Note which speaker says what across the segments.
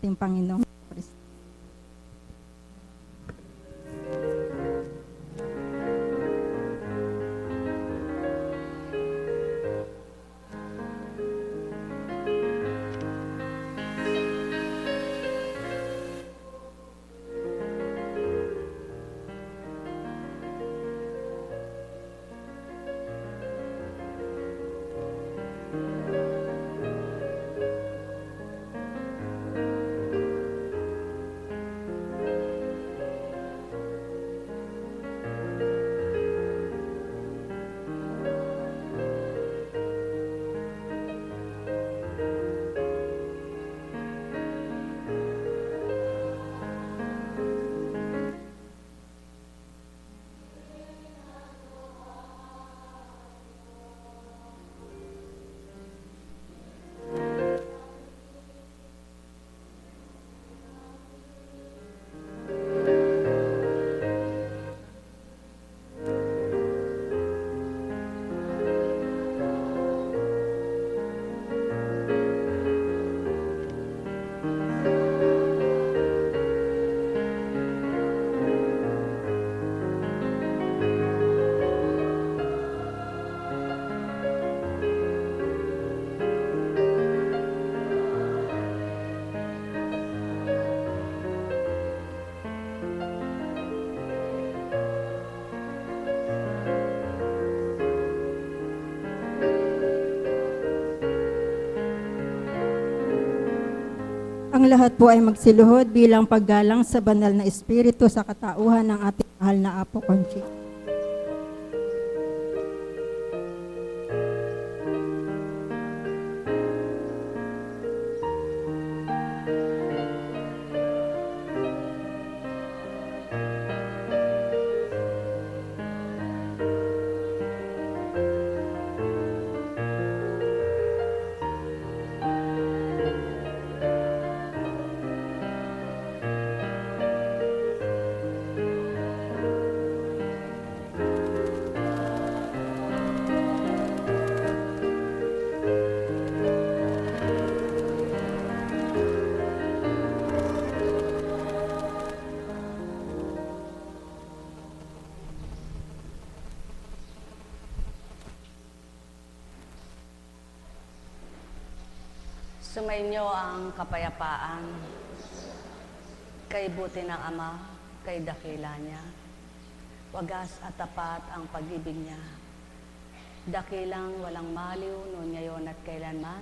Speaker 1: ating Panginoong Kristo. Ang lahat po ay magsiluhod bilang paggalang sa banal na espiritu sa katauhan ng ating mahal na Apo Conching.
Speaker 2: Sumainyo ang kapayapaan, kay buti ng Ama, kay dakila niya. Wagas at tapat ang pag-ibig niya. Dakilang walang maliw, noon ngayon at kailanman.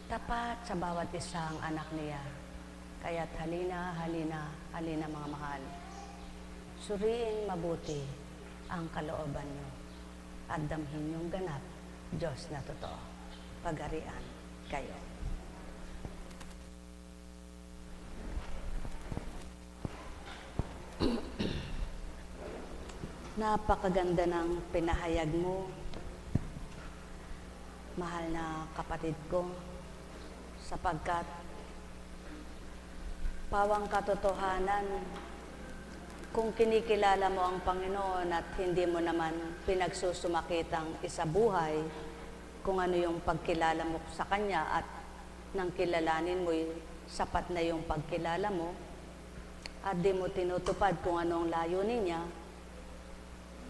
Speaker 2: Tapat sa bawat isang anak niya. Kaya't halina, halina, halina mga mahal. Suriin mabuti ang kalooban niyo at damhin niyong ganap, Diyos na totoo. Pagarian kayo. Napakaganda ng pinahayag mo, mahal na kapatid ko, sapagkat pawang katotohanan, kung kinikilala mo ang Panginoon at hindi mo naman pinagsusumakitang isabuhay kung ano yung pagkilala mo sa Kanya at nang kilalanin mo, sapat na yung pagkilala mo at di mo tinutupad kung ano ang layunin niya,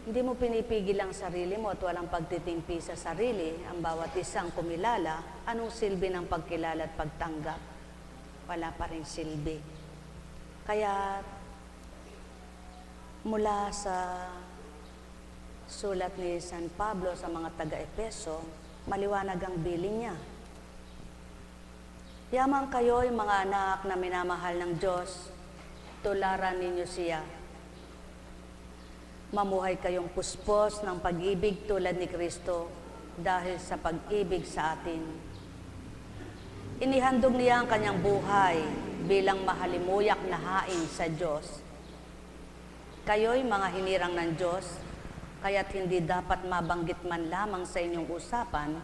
Speaker 2: hindi mo pinipigil ang sarili mo at walang pagtitimpi sa sarili, ang bawat isang kumilala, anong silbi ng pagkilala at pagtanggap? Wala pa rin silbi. Kaya mula sa sulat ni San Pablo sa mga taga-Epeso, maliwanag ang bilin niya. Yaman kayo'y mga anak na minamahal ng Diyos, tularan ninyo siya. Mamuhay kayong puspos ng pag-ibig tulad ni Kristo dahil sa pag-ibig sa atin. Inihandog niya ang kanyang buhay bilang mahalimuyak na hain sa Diyos. Kayo'y mga hinirang ng Diyos, kaya't hindi dapat mabanggit man lamang sa inyong usapan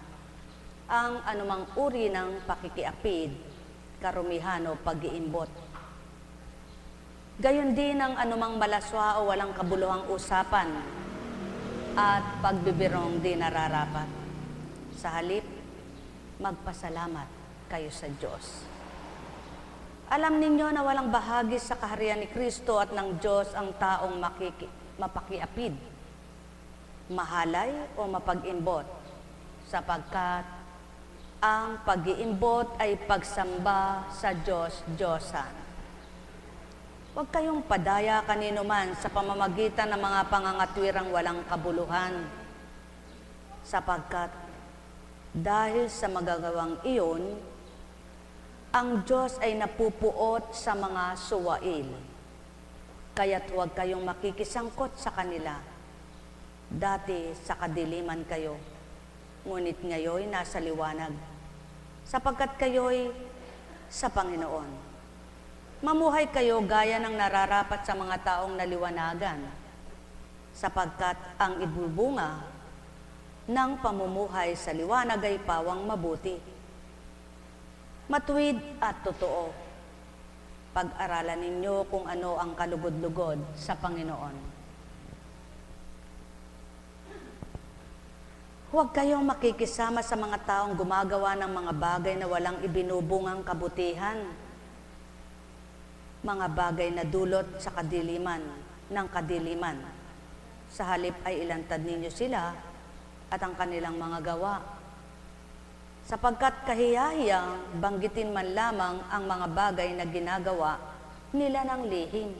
Speaker 2: ang anumang uri ng pakikiapid, karumihan o pag-iimbot. Gayon din ang anumang malaswa o walang kabuluhang usapan at pagbibirong di nararapat. Sa halip, magpasalamat kayo sa Diyos. Alam ninyo na walang bahagi sa kaharian ni Kristo at ng Diyos ang taong mapakiapid, mahalay o mapag-imbot, sapagkat ang pag-iimbot ay pagsamba sa Diyos-Diyosan. Huwag kayong padaya kanino man sa pamamagitan ng mga pangangatwirang walang kabuluhan, sapagkat dahil sa magagawang iyon, ang Diyos ay napupuot sa mga suwail. Kaya't huwag kayong makikisangkot sa kanila. Dati sa kadiliman kayo, ngunit ngayon nasa liwanag, sapagkat kayo'y sa Panginoon. Mamuhay kayo gaya ng nararapat sa mga taong naliwanagan, sapagkat ang ibubunga ng pamumuhay sa liwanag ay pawang mabuti. Matuwid at totoo. Pag-aralan ninyo kung ano ang kalugod-lugod sa Panginoon. Huwag kayong makikisama sa mga taong gumagawa ng mga bagay na walang ibinubungang kabutihan. Mga bagay na dulot sa kadiliman, ng kadiliman. Sa halip ay ilantad ninyo sila at ang kanilang mga gawa. Sapagkat kahiyahiyang banggitin man lamang ang mga bagay na ginagawa nila ng lihim.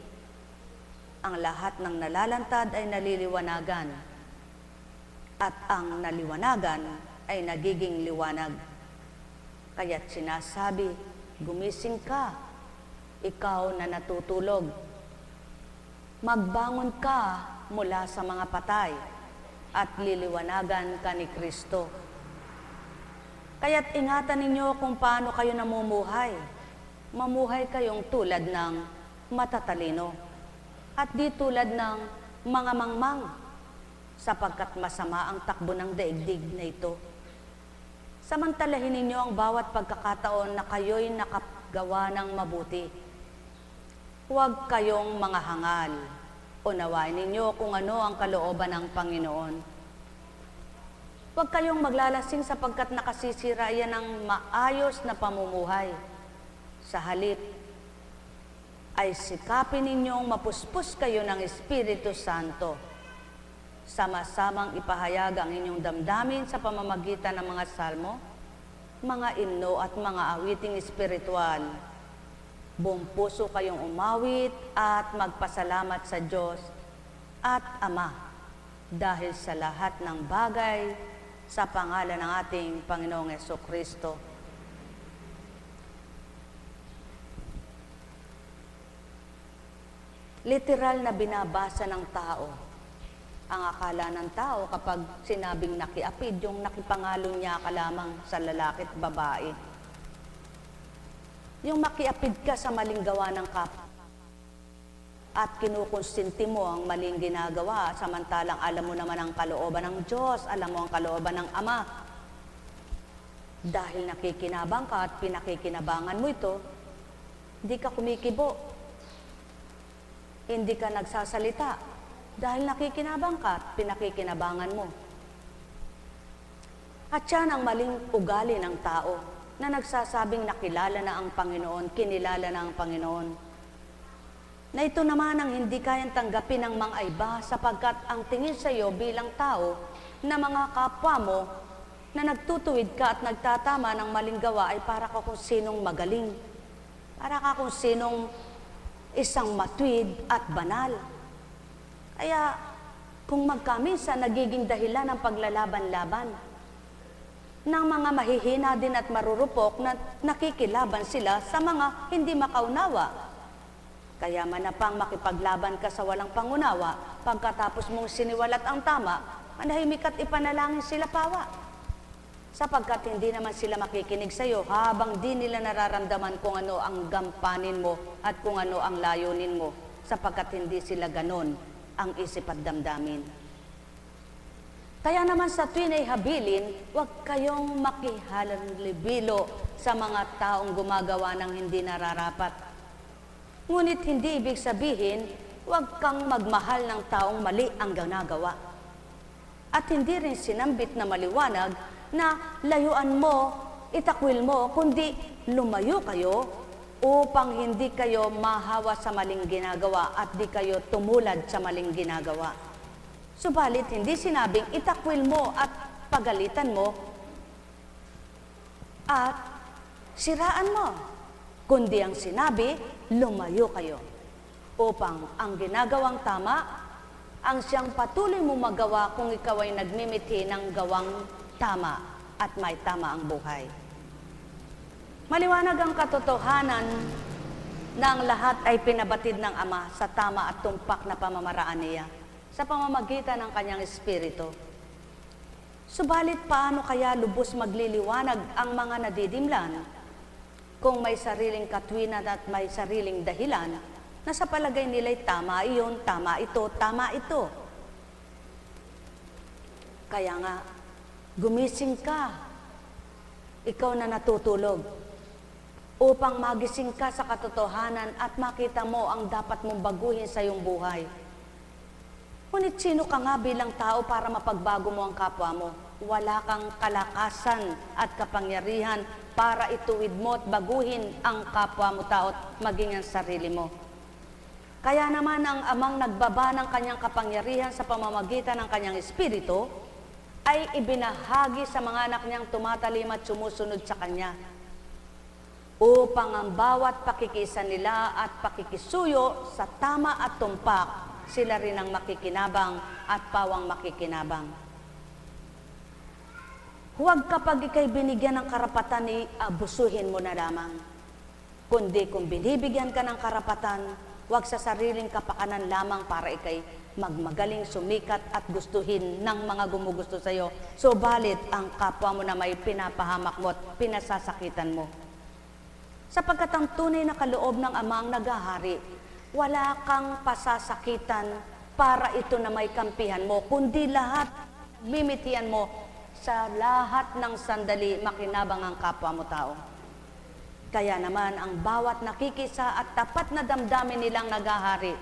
Speaker 2: Ang lahat ng nalalantad ay naliliwanagan, at ang naliwanagan ay nagiging liwanag. Kaya't sinasabi, gumising ka, ikaw na natutulog. Magbangon ka mula sa mga patay, at liliwanagan ka ni Kristo. Kaya't ingatan ninyo kung paano kayo namumuhay. Mamuhay kayong tulad ng matatalino at di tulad ng mga mangmang, sapagkat masama ang takbo ng daigdig na ito. Samantalahin ninyo ang bawat pagkakataon na kayo'y nakagawa ng mabuti. Huwag kayong mga hangal. Unawain ninyo kung ano ang kalooban ng Panginoon. Huwag kayong maglalasing sapagkat nakasisira yan ng maayos na pamumuhay. Sa halip, ay sikapin ninyong mapuspos kayo ng Espiritu Santo. Sama-samang ipahayag ang inyong damdamin sa pamamagitan ng mga salmo, mga imno at mga awiting espiritual. Buong puso kayong umawit at magpasalamat sa Diyos at Ama dahil sa lahat ng bagay sa pangalan ng ating Panginoong Jesucristo. Literal na binabasa ng tao. Ang akala ng tao kapag sinabing nakiapid, yung nakipangalon niya ka lamang sa lalaki at babae. Yung makiapid ka sa maling gawa ng kapwa at kinukonsinti mo ang maling ginagawa, samantalang alam mo naman ang kalooban ng Diyos, alam mo ang kalooban ng Ama. Dahil nakikinabang ka at pinakikinabangan mo ito, hindi ka kumikibo. Hindi ka nagsasalita dahil nakikinabang ka at pinakikinabangan mo. At yan ang maling ugali ng tao na nagsasabing nakilala na ang Panginoon, kinilala na ang Panginoon. Na ito naman ang hindi kayang tanggapin ng mga iba sapagkat ang tingin sa iyo bilang tao na mga kapwa mo na nagtutuwid ka at nagtatama ng maling gawa ay para ka kung sinong magaling. Para ka kung sinong isang matuwid at banal. Kaya kung magkaminsan nagiging dahilan ng paglalaban-laban ng mga mahihina din at marurupok na nakikilaban sila sa mga hindi makaunawa. Kaya manapang makipaglaban ka sa walang pangunawa, pagkatapos mong siniwalat ang tama, manahimik at ipanalangin sila pawa. Sapagkat hindi naman sila makikinig sa iyo habang di nila nararamdaman kung ano ang gampanin mo at kung ano ang layunin mo, sapagkat hindi sila ganon ang isip at damdamin. Kaya naman sa tuwin ay habilin, huwag kayong makihalibilo sa mga taong gumagawa ng hindi nararapat. Ngunit hindi ibig sabihin, huwag kang magmahal ng taong mali ang ginagawa. At hindi rin sinambit na maliwanag na layuan mo, itakwil mo, kundi lumayo kayo upang hindi kayo mahawa sa maling ginagawa at di kayo tumulad sa maling ginagawa. Subalit, hindi sinabing itakwil mo at pagalitan mo at siraan mo, kundi ang sinabi, lumayo kayo, upang ang ginagawang tama, ang siyang patuloy mo magawa kung ikaw ay nagmimithi ng gawang tama at may tama ang buhay. Maliwanag ang katotohanan na ang lahat ay pinabatid ng Ama sa tama at tumpak na pamamaraan niya sa pamamagitan ng kanyang Espiritu. Subalit paano kaya lubos magliliwanag ang mga nadidimlan kung may sariling katwiran at may sariling dahilan na sa palagay nila'y tama iyon, tama ito, tama ito. Kaya nga, gumising ka, ikaw na natutulog, upang magising ka sa katotohanan at makita mo ang dapat mong baguhin sa iyong buhay. Ngunit sino ka nga bilang tao para mapagbago mo ang kapwa mo? Wala kang kalakasan at kapangyarihan para ituwid mo at baguhin ang kapwa mo tao at maging ang sarili mo. Kaya naman ang Amang nagbaba ng kanyang kapangyarihan sa pamamagitan ng kanyang Espiritu ay ibinahagi sa mga anak niyang tumatalim at sumusunod sa kanya, upang ang bawat pakikisa nila at pakikisuyo sa tama at tumpak, sila rin ang makikinabang at pawang makikinabang. Huwag kapag ikay binigyan ng karapatan ni abusuhin mo na lamang, kundi kung binibigyan ka ng karapatan, huwag sa sariling kapakanan lamang para ikay magmagaling sumikat at gustuhin ng mga gumugusto sa iyo. Subalit ang kapwa mo na may pinapahamak mo at pinasasakitan mo. Sapagkat ang tunay na kaloob ng Ama ang naghahari, wala kang pasasakitan para ito na may kampihan mo, kundi lahat mimitian mo sa lahat ng sandali makinabang ang kapwa mo tao. Kaya naman ang bawat nakikisa at tapat na damdamin nilang naghahari,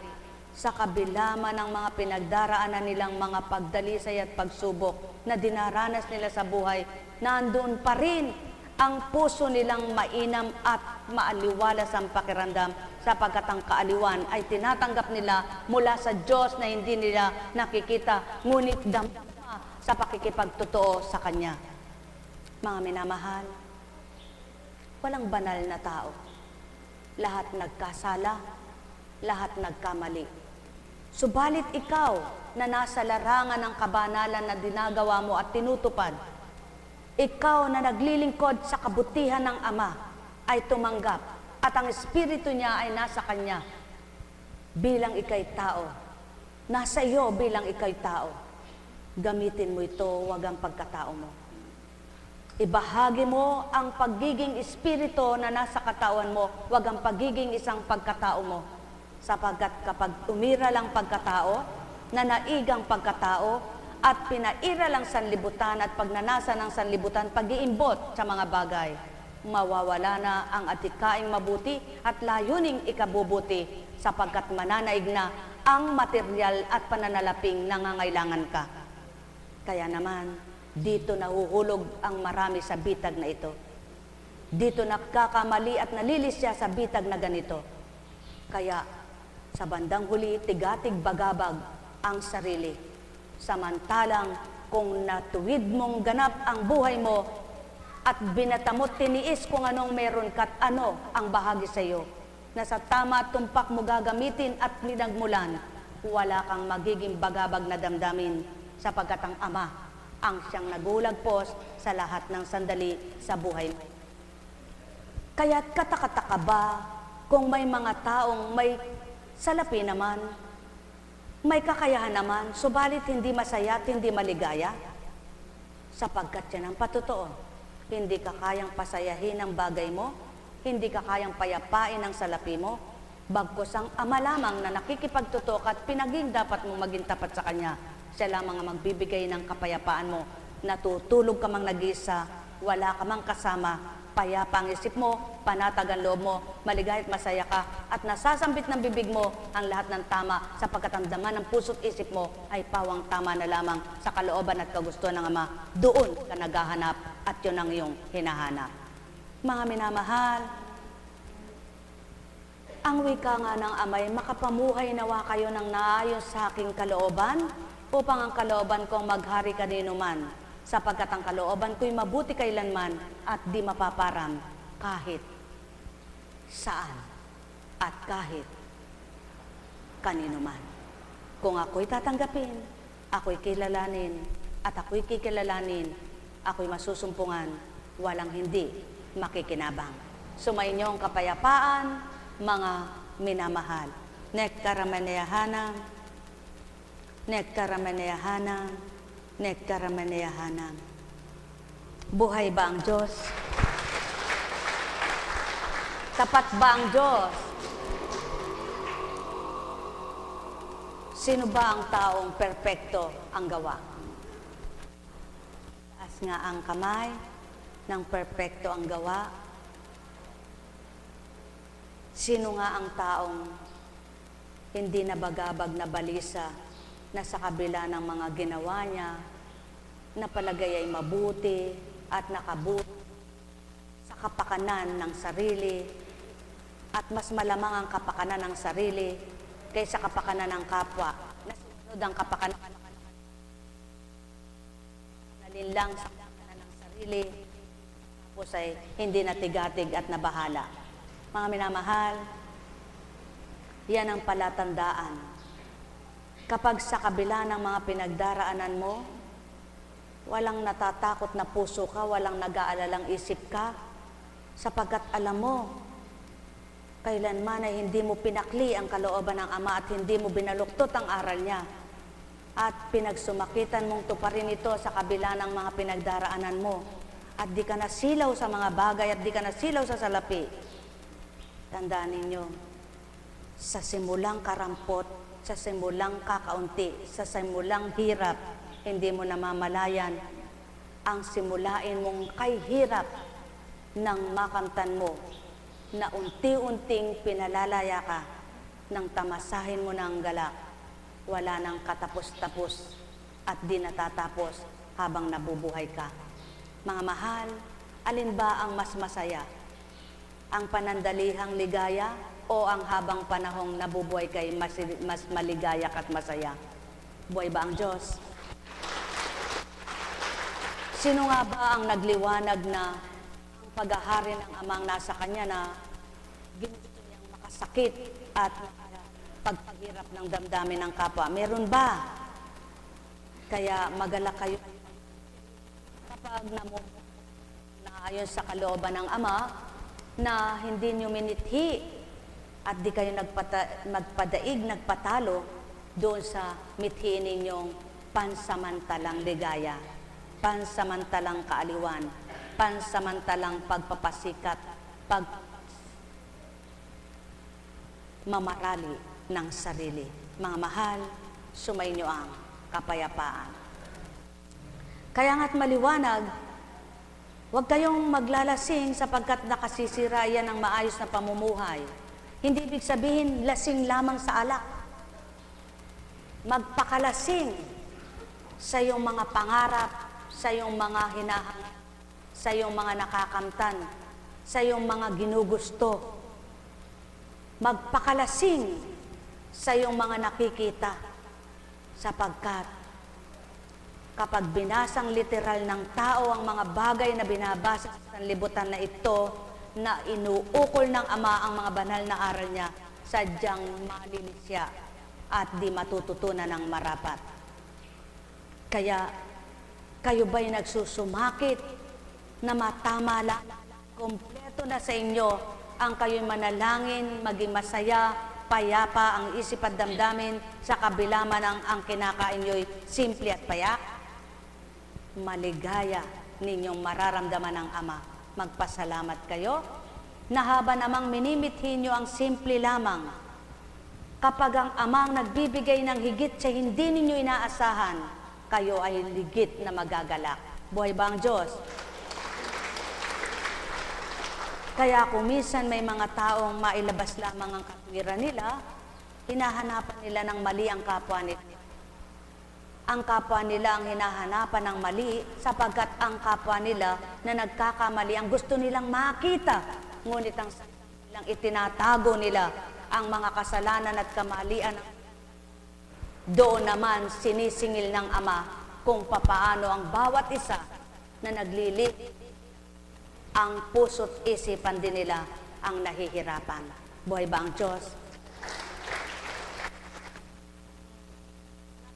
Speaker 2: sa kabila man ng mga pinagdaraanan nilang mga pagdalisay at pagsubok na dinaranas nila sa buhay, nandoon pa rin ang puso nilang mainam at maaliwalas ang pakiramdam, sapagkat ang kaaliwan ay tinatanggap nila mula sa Diyos na hindi nila nakikita, ngunit damdama sa pakikipagtotoo sa Kanya. Mga minamahal, walang banal na tao. Lahat nagkasala, lahat nagkamali. Subalit ikaw na nasa larangan ng kabanalan na dinagawa mo at tinutupad, ikaw na naglilingkod sa kabutihan ng Ama ay tumanggap at ang Espiritu niya ay nasa Kanya bilang ikay tao. Nasa iyo bilang ikay tao. Gamitin mo ito, wag ang pagkatao mo. Ibahagi mo ang pagiging espiritu na nasa katawan mo, wag ang pagiging isang pagkatao mo. Sapagkat kapag umira lang pagkatao, nanaigang pagkatao, at pinaira lang sanlibutan at pagnanasa ng sanlibutan, pag-iimbot sa mga bagay, mawawala na ang atikaing mabuti at layuning ikabubuti, sapagkat mananaig na ang material at pananalaping nangangailangan ka. Kaya naman, dito nahuhulog ang marami sa bitag na ito. Dito nagkakamali at nalilisya sa bitag na ganito. Kaya, sa bandang huli, tigatig bagabag ang sarili. Samantalang, kung natuwid mong ganap ang buhay mo at binatamot tiniis kung anong meron ka at ano ang bahagi sa iyo, na sa tama at tumpak mo gagamitin at ninagmulan, wala kang magiging bagabag na damdamin, sapagkat ang Ama ang siyang nagulagpos sa lahat ng sandali sa buhay mo. Kaya't katakataka ba kung may mga taong may salapi naman, may kakayahan naman, subalit hindi masaya at hindi maligaya? Sapagkat yan ang patotoo. Hindi ka kayang pasayahin ang bagay mo, hindi ka kayang payapain ang salapi mo, bagkus ang Ama lamang na nakikipagtutok at pinaging dapat mong maging tapat sa Kanya. Siya lamang ang magbibigay ng kapayapaan mo. Natutulog ka mang nag-isa, wala ka mang kasama, payapa ang isip mo, panatag ang loob mo, maligay at masaya ka, at nasasambit ng bibig mo ang lahat ng tama, sapagkat ang daman ng puso't isip mo ay pawang tama na lamang sa kalooban at kagustuhan ng Ama. Doon ka naghahanap at yun ang iyong hinahanap. Mga minamahal, Ang wika nga ng Amay, makapamuhay nawa kayo ng naayos sa aking kalooban, upang ang kalooban kong maghari kanino man, sapagkat ang kalooban ko'y mabuti kailanman at di mapaparam kahit saan at kahit kanino man. Kung ako'y tatanggapin, ako'y kilalanin, at ako'y kikilalanin, ako'y masusumpungan, walang hindi makikinabang. Sumainyo ang kapayapaan, mga minamahal. Nekkaramaneyahanam, nekkaramaneyahanam, nekkaramaneyahanam. Buhay ba ang Diyos? Tapat ba ang Diyos? Sino ba ang taong perpekto ang gawa? Taas nga ang kamay ng perpekto ang gawa. Sino nga ang taong hindi nabagabag na balisa na sa kabila ng mga ginawa niya, na palagay ay mabuti at nakabuti sa kapakanan ng sarili, at mas malamang ang kapakanan ng sarili kaysa kapakanan ng kapwa, na sunod ang kapakanan nalinlang sa kapakanan ng sarili, tapos ay hindi natigatig at nabahala. Mga minamahal, yan ang palatandaan. Kapag sa kabila ng mga pinagdaraanan mo, walang natatakot na puso ka, walang nag-aalalang isip ka, sapagkat alam mo, kailanman ay hindi mo pinakli ang kalooban ng Ama at hindi mo binaluktot ang aral niya. At pinagsumakitan mong tuparin ito sa kabila ng mga pinagdaraanan mo. At di ka nasilaw sa mga bagay at di ka nasilaw sa salapi. Tandaan ninyo, sa simulang karampot, sa simulang kakaunti, sa simulang hirap, hindi mo namamalayan ang simulain mong kay hirap ng makamtan mo na unti-unting pinalalaya ka nang tamasahin mo ng galak, wala nang katapos-tapos at di natatapos habang nabubuhay ka. Mga mahal, alin ba ang mas masaya? Ang panandalihang ligaya o ang habang panahong nabubuhay kay mas maligaya at masaya? Buhay ba ang Diyos? Sino nga ba ang nagliwanag na ang paghahari ng Amang nasa Kanya na ginusto niyang makasakit at pagpaghirap ng damdamin ng kapwa? Meron ba? Kaya magalak kayo kapag naayon sa kalooban ng Ama na hindi nyo minithi at di kayo magpadaig, nagpatalo doon sa mithiin ninyong pansamantalang ligaya, pansamantalang kaaliwan, pansamantalang pagpapasikat, mamarali ng sarili. Mga mahal, sumainyo ang kapayapaan. Kaya nga't maliwanag, huwag kayong maglalasing sapagkat nakasisira yan ng maayos na pamumuhay. Hindi ibig sabihin lasing lamang sa alak. Magpakalasing sa iyong mga pangarap, sa iyong mga hinahanap, sa iyong mga nakakamtan, sa iyong mga ginugusto. Magpakalasing sa iyong mga nakikita sapagkat kapag binasang literal ng tao ang mga bagay na binabasa sa sanlibutan na ito, na inuukol ng Ama ang mga banal na aral niya, sadyang malinis siya at di matututunan ng marapat. Kaya, kayo ba'y nagsusumakit na matama lang, kompleto na sa inyo ang kayo'y manalangin, maging masaya, payapa ang isip at damdamin sa kabila man ang kinakain nyo'y simple at payak? Maligaya ninyong mararamdaman ng Ama. Magpasalamat kayo na haba namang minimithi nyo ang simple lamang. Kapag ang Amang nagbibigay ng higit sa hindi ninyo inaasahan, kayo ay ligit na magagalak. Buhay ba ang Diyos? Kaya kung minsan may mga taong mailabas lamang ang katwiran nila, hinahanapan nila ng mali ang kapwa nila. Ang kapwa nila ang hinahanapan ng mali sapagkat ang kapwa nila na nagkakamali ang gusto nilang makita. Ngunit ang nilang itinatago nila ang mga kasalanan at kamalian. Doon naman sinisingil ng Ama kung papaano ang bawat isa na naglilit ang puso't isipan din nila ang nahihirapan. Buhay ba ang Diyos?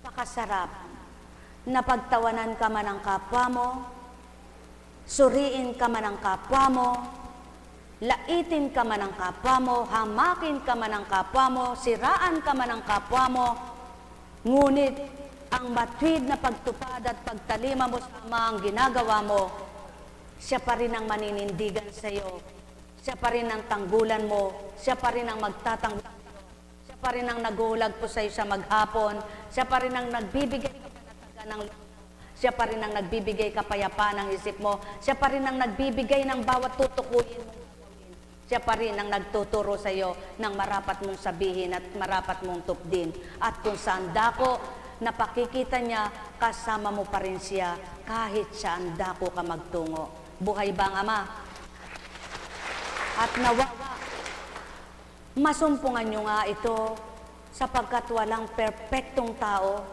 Speaker 2: Napakasarap na pagtawanan ka man ng kapwa mo, suriin ka man ng kapwa mo, laitin ka man ng kapwa mo, hamakin ka man ng kapwa mo, siraan ka man ng kapwa mo, ngunit ang matuwid na pagtupad at pagtalima mo sa Ama ang ginagawa mo, siya pa rin ang maninindigan sa iyo. Siya pa rin ang tanggulan mo. Siya pa rin ang magtatanggol sa iyo. Siya pa rin ang naghuhulag po sa iyo sa maghapon. Siya pa rin ang nagbibigay kapanatagan ng loob. Siya pa rin ang nagbibigay kapayapaan ng isip mo. Siya pa rin ang nagbibigay ng bawat tutukuyin mo. Siya pa rin ang nagtuturo sa iyo ng marapat mong sabihin at marapat mong tupdin. At kung saan dako, napakikita niya, kasama mo pa rin siya kahit saan dako ka magtungo. Buhay ba ang Ama? At nawa, masumpungan nyo nga ito sapagkat walang perpektong tao,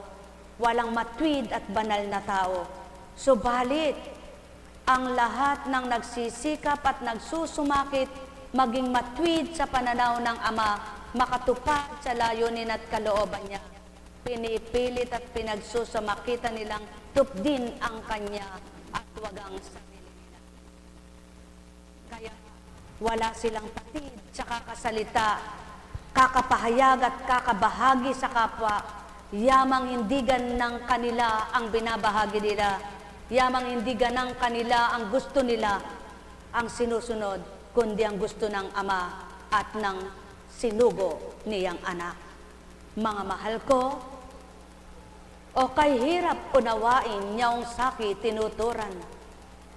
Speaker 2: walang matuwid at banal na tao. Subalit, ang lahat ng nagsisikap at nagsusumakit maging matuwid sa pananaw ng Ama, makatupad sa layunin at kalooban niya. Pinipilit at pinagsusamakitan nilang tupdin ang Kanya at wag ang sarili nila. Kaya wala silang patid sa kakasalita, kakapahayag at kakabahagi sa kapwa. Yamang hindi ganang kanila ang binabahagi nila. Yamang hindi ganang kanila ang gusto nila ang sinusunod, kundi ang gusto ng Ama at ng sinugo niyang anak. Mga mahal ko, o kay hirap unawain niyong sakit tinuturan,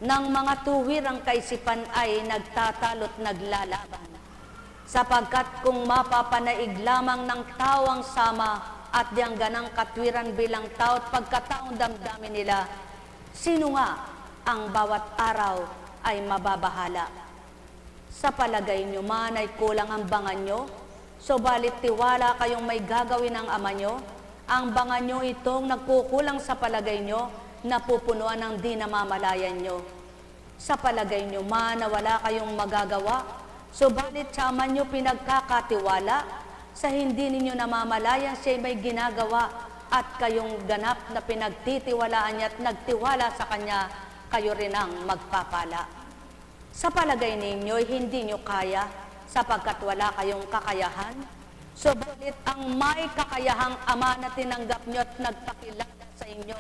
Speaker 2: ng mga tuwirang kaisipan ay nagtatalo't naglalaban. Sapagkat kung mapapanaig lamang ng tawang sama at diyang ganang katwiran bilang tao't pagkataong damdamin nila, sino nga ang bawat araw ay mababahala? Sa palagay nyo man ay kulang ang bangan nyo, subalit tiwala kayong may gagawin ng Ama nyo, ang bangan nyo itong nagkukulang sa palagay nyo, napupunuan ng di namamalayan nyo. Sa palagay nyo man na wala kayong magagawa, subalit sa Ama nyo pinagkakatiwala, sa hindi ninyo namamalayan siya may ginagawa, at kayong ganap na pinagtitiwalaan niya at nagtiwala sa Kanya, kayo rin ang magpapala. Sa palagay ninyo, hindi nyo kaya, sapagkat wala kayong kakayahan, subalit ang may kakayahang Ama na tinanggap nyo at nagpakilala sa inyo,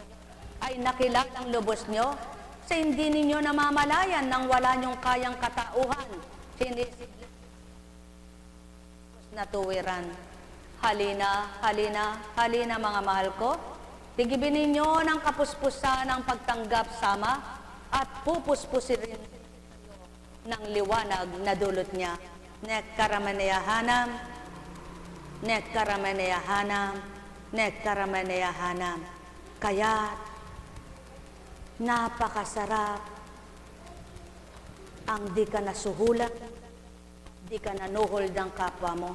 Speaker 2: ay nakilalang lubos nyo, sa hindi ninyo namamalayan nang wala nyong kayang katauhan. Sinisigla na tuwiran. Halina, halina, halina mga mahal ko. Tigibin ninyo ng kapuspusan ng pagtanggap sama at pupuspusin rin ng liwanag na dulot niya. Nekkaramanyahanam, nekkaramanyahanam, nekkaramanyahanam. Kaya napakasarap ang di ka nasuhulan, di ka nanuhol ng kapwa mo,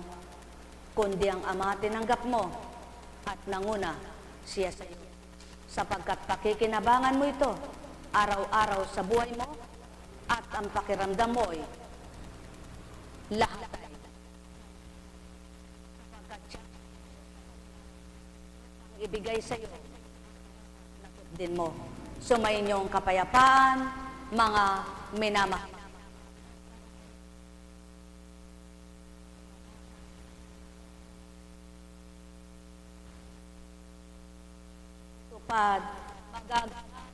Speaker 2: kundi ang Ama tinanggap mo at nanguna siya sa iyo. Sapagkat pakikinabangan mo ito araw-araw sa buhay mo at ang pakiramdam mo ay lahat ay sapagkat siya ang ibigay sa iyo din mo. Sumayin niyong kapayapaan, mga minamahal. Tupad,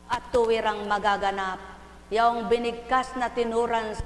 Speaker 2: at tuwirang magaganap, yung binigkas na tinuran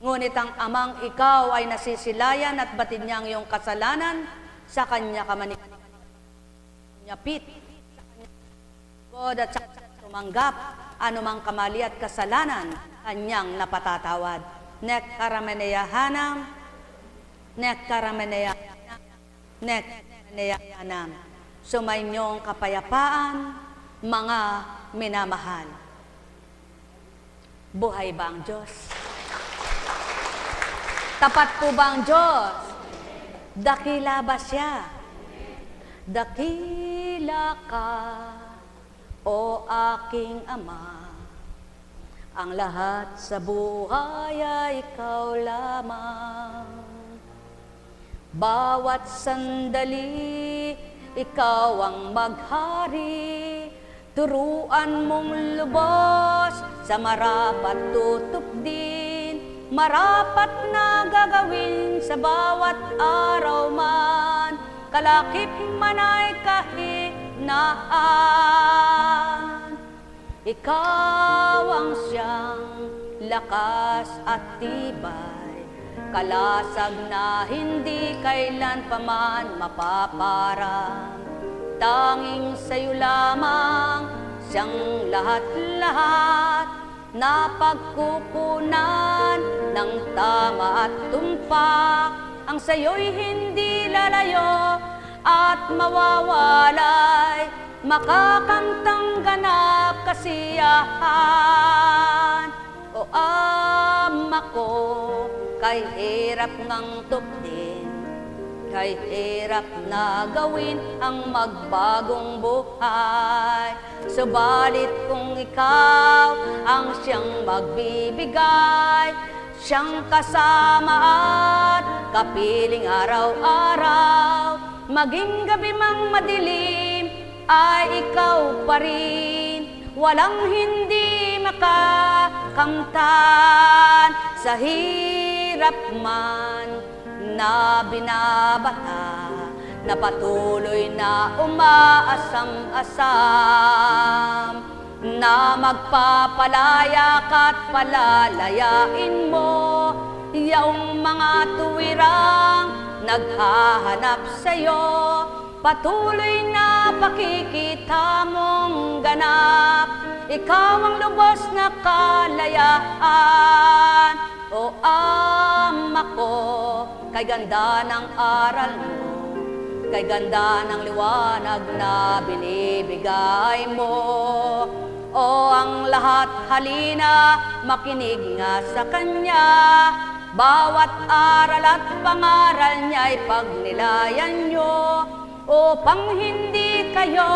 Speaker 2: Ngunit ang amang ikaw ay nasisilayan at batid niya ang iyong kasalanan sa kanya nyapit. God at sa tumanggap anumang kamali at kasalanan, kanyang napatatawad. Nekkarameneyahanam, nekkarameneyahanam. Sumainyong kapayapaan, mga minamahal. Buhay ba ang Diyos? Tapat po ba ang Diyos? Dakila ba siya? Dakila ka, o aking Ama. Ang lahat sa buhay ay ikaw lamang. Bawat sandali, ikaw ang maghari. Turuan mong lubos sa marapat tutupdin. Marapat na gagawin sa bawat araw man. Kalakip man ay kahinaan. Ikaw ang siyang lakas at tibay, kalasag na hindi kailan pa man mapaparang. Tanging sa'yo lamang siyang lahat-lahat, na pagkukunan ng tama at tumpak. Ang sa'yo'y hindi lalayo at mawawalay, makakamtang ganap kasiyahan. O Ama ko, kay hirap ngang tupdin, kay hirap na gawin ang magbagong buhay. Subalit kung ikaw ang siyang magbibigay, siyang kasama at kapiling araw-araw, maging gabi mang madilim ay ikaw pa rin. Walang hindi makakamtan sa hirap man na binabata, na patuloy na umaasam-asam, na magpapalayak at palalayain mo yaong mga tuwirang naghahanap sa'yo. Patuloy na pakikita mong ganap, ikaw ang lubos na kalayaan. O Ama ko, kay ganda ng aral mo, kay ganda ng liwanag na binibigay mo. O ang lahat halina, makinig nga sa Kanya. Bawat aral at pangaral niya'y pagnilayan nyo, upang hindi kayo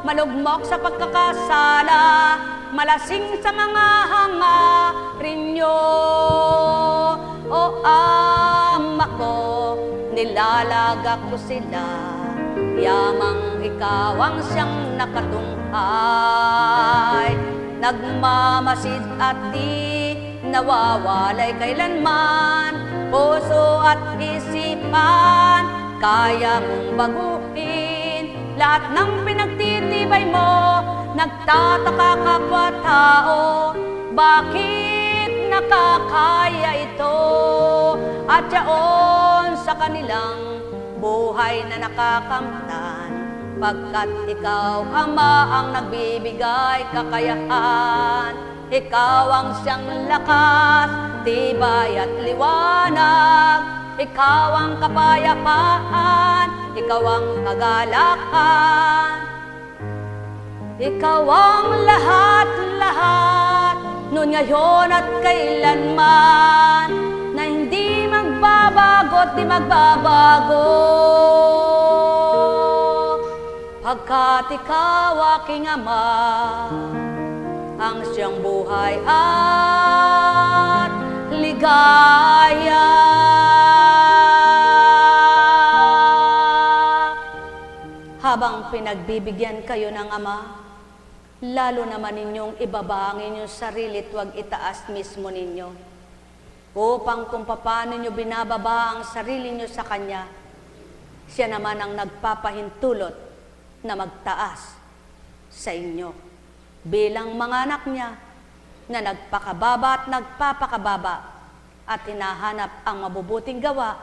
Speaker 2: malugmok sa pagkakasala, malasing sa mga hangarin nyo. O Ama ko, nilalagak ko sila, yamang ikaw ang siyang nakatunghay. Nagmamasid at di nawawalay kailanman, puso at isipan kaya mong baguhin. Lahat ng pinagtitibay mo, nagtataka kapwa tao, bakit nakakaya ito? At yaon sa kanilang buhay na nakakamtan, pagkat ikaw, Ama, ang nagbibigay kakayahan. Ikaw ang siyang lakas, tibay at liwanag. Ikaw ang kapayapaan, ikaw ang kagalakan. Ikaw ang lahat-lahat, noon, ngayon at kailanman, na hindi magbabago at di magbabago. Pagkat ikaw aking Ama, ang siyang buhay at ligaya. Habang pinagbibigyan kayo ng Ama, lalo naman ninyong ibaba ang inyong sarili at huwag itaas mismo ninyo, upang kung paano nyo binababa ang sarili nyo sa Kanya, siya naman ang nagpapahintulot na magtaas sa inyo. Bilang mga anak niya na nagpakababa at nagpapakababa, at hinahanap ang mabubuting gawa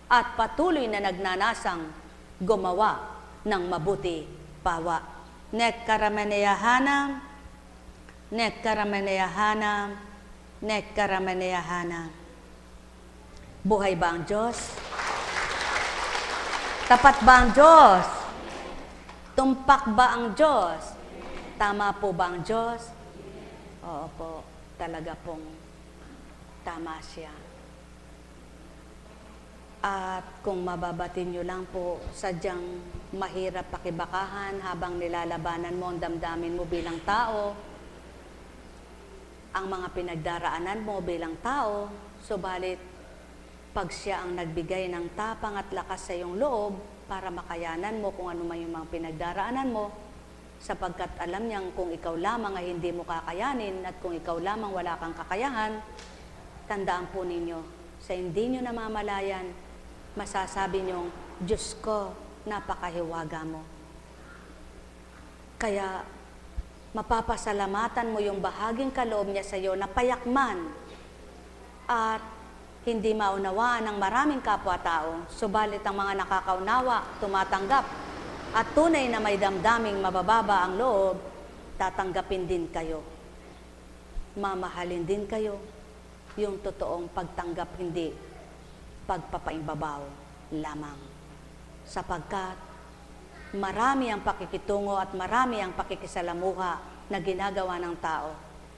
Speaker 2: at patuloy na nagnanasang gumawa ng mabuti pawa. Nek karamaneyahanam, nek karamaneyahanam, nek karamaneyahanam. Buhay ba ang Diyos? Tapat ba ang Diyos? Tumpak ba ang Diyos? Tama po ba ang Diyos? Oo po, talaga pong tama siya. At kung mababatin nyo lang po, sadyang mahirap pakibakahan habang nilalabanan mo ang damdamin mo bilang tao, ang mga pinagdaraanan mo bilang tao, subalit pag siya ang nagbigay ng tapang at lakas sa iyong loob para makayanan mo kung ano man yung mga pinagdaraanan mo, sapagkat alam niyang kung ikaw lamang ay hindi mo kakayanin at kung ikaw lamang wala kang kakayahan, tandaan po ninyo, sa hindi nyo namamalayan, masasabi niyong, Diyos ko, napakahiwaga mo. Kaya, mapapasalamatan mo yung bahaging kaloob niya sa iyo na payakman at hindi maunawaan ng maraming kapwa-tao, subalit ang mga nakakaunawa, tumatanggap, at tunay na may damdaming mabababa ang loob, tatanggapin din kayo. Mamahalin din kayo yung totoong pagtanggap, hindi pagpapaimbabaw lamang. Sapagkat marami ang pakikitungo at marami ang pakikisalamuha na ginagawa ng tao.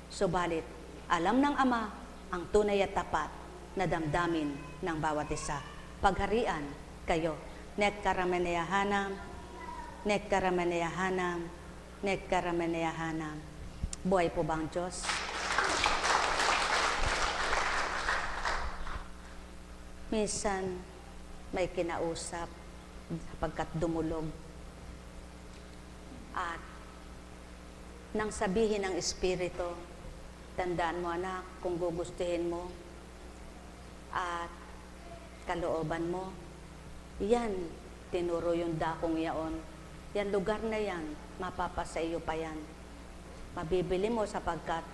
Speaker 2: Subalit, alam ng Ama ang tunay at tapat na damdamin ng bawat isa. Pagharian kayo. Nek karamaneyahanam, nek karamaneyahanam, nek karamaneyahanam. Buhay po ba ang Diyos? Minsan, may kinausap sapagkat dumulog. At nang sabihin ng Espiritu, tandaan mo anak, kung gugustuhin mo at kalooban mo, yan, tinuro yung dakong yaon. Yan lugar na yan, mapapasa iyo pa yan. Mabibili mo sapagkat